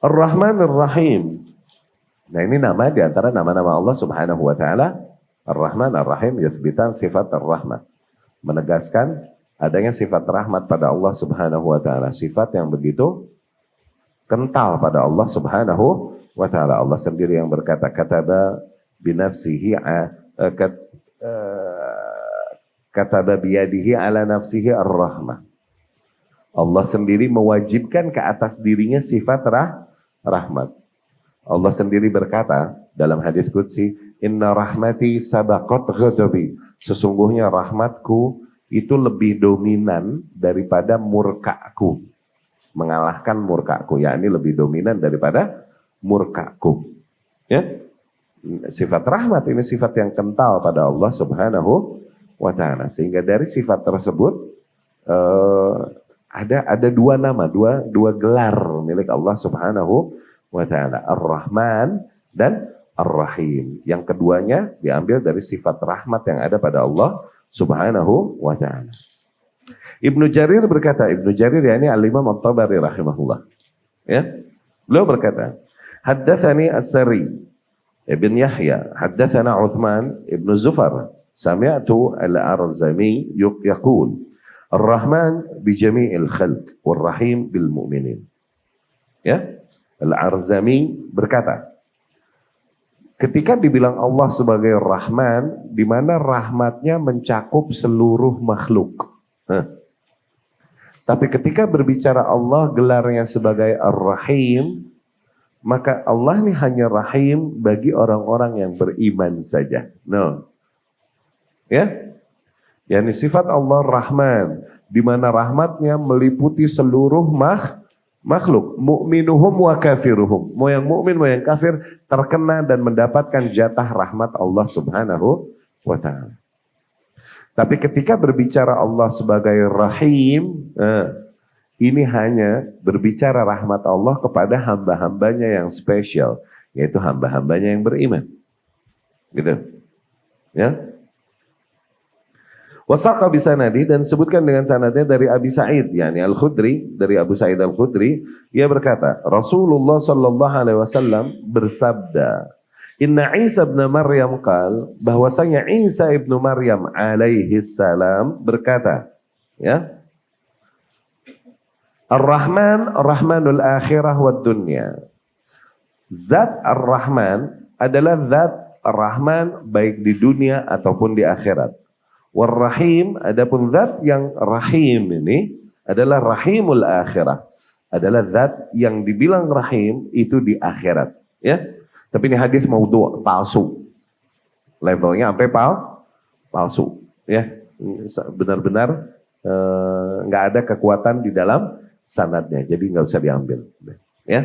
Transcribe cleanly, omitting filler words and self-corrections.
Ar-Rahman Ar-Rahim. Nah ini nama di antara nama-nama Allah Subhanahu wa taala. Ar-Rahman Ar-Rahim yathbitan sifat Ar-Rahman. Menegaskan adanya sifat rahmat pada Allah Subhanahu wa taala. Sifat yang begitu kental pada Allah Subhanahu wa taala. Allah sendiri yang berkata kataba binafsihi kataba biyadihi ala nafsihi ar-rahmah. Allah sendiri mewajibkan ke atas dirinya sifat rahmat. Allah sendiri berkata dalam hadis qudsi, "Inna rahmati sabaqat ghadabi." Sesungguhnya rahmatku itu lebih dominan daripada murkaku. Mengalahkan murkaku, yakni lebih dominan daripada murkaku. Ya? Sifat rahmat ini sifat yang kental pada Allah Subhanahu wa taala. Sehingga dari sifat tersebut ada dua nama, dua gelar milik Allah Subhanahu wa taala, Ar-Rahman dan Ar-Rahim. Yang keduanya diambil dari sifat rahmat yang ada pada Allah Subhanahu wa taala. Ibnu Jarir berkata, Ibnu Jarir yakni Al-Imam At-Tabari rahimahullah. Ya. Beliau berkata, "Haddatsani As-Sari Ibn Yahya, haddatsana Uthman Ibn Zufar, sami'tu Al-Arzami yaqul, Ar-Rahman bi jami'il khalq, War-Rahim bil mu'minin." Ya. Al-Arzami berkata, ketika dibilang Allah sebagai Rahman, di mana rahmatnya mencakup seluruh makhluk. Tapi ketika berbicara Allah gelarnya sebagai Ar-Rahim, maka Allah ini hanya Rahim bagi orang-orang yang beriman saja. No. Ya? Yani sifat Allah Rahman, di mana rahmatnya meliputi seluruh makhluk, mukminuhum wa kafiruhum. Mau yang mukmin mau yang kafir terkena dan mendapatkan jatah rahmat Allah Subhanahu wa taala. Tapi ketika berbicara Allah sebagai Rahim, ini hanya berbicara rahmat Allah kepada hamba-hambanya yang spesial, yaitu hamba-hambanya yang beriman. Gitu. Ya. Wasaqa bisanadi, dan sebutkan dengan sanadnya dari Abi Sa'id, yakni Al-Khudri, dari Abu Sa'id Al-Khudri, ia berkata, Rasulullah sallallahu alaihi wasallam bersabda, "Inna Isa ibn Maryam qal," bahwasanya Isa ibnu Maryam alaihi salam berkata, ya, Ar-Rahman Rahmanul akhirah wad dunya. Zat Ar-Rahman adalah zat Ar-Rahman baik di dunia ataupun di akhirat. War-Rahim, adapun zat yang Rahim ini adalah Rahimul akhirah. Adalah zat yang dibilang Rahim itu di akhirat. Ya, tapi ini hadis maudhu', palsu. Levelnya sampai palsu. Ya, benar-benar nggak ada kekuatan di dalam sanadnya, jadi nggak usah diambil. Ya,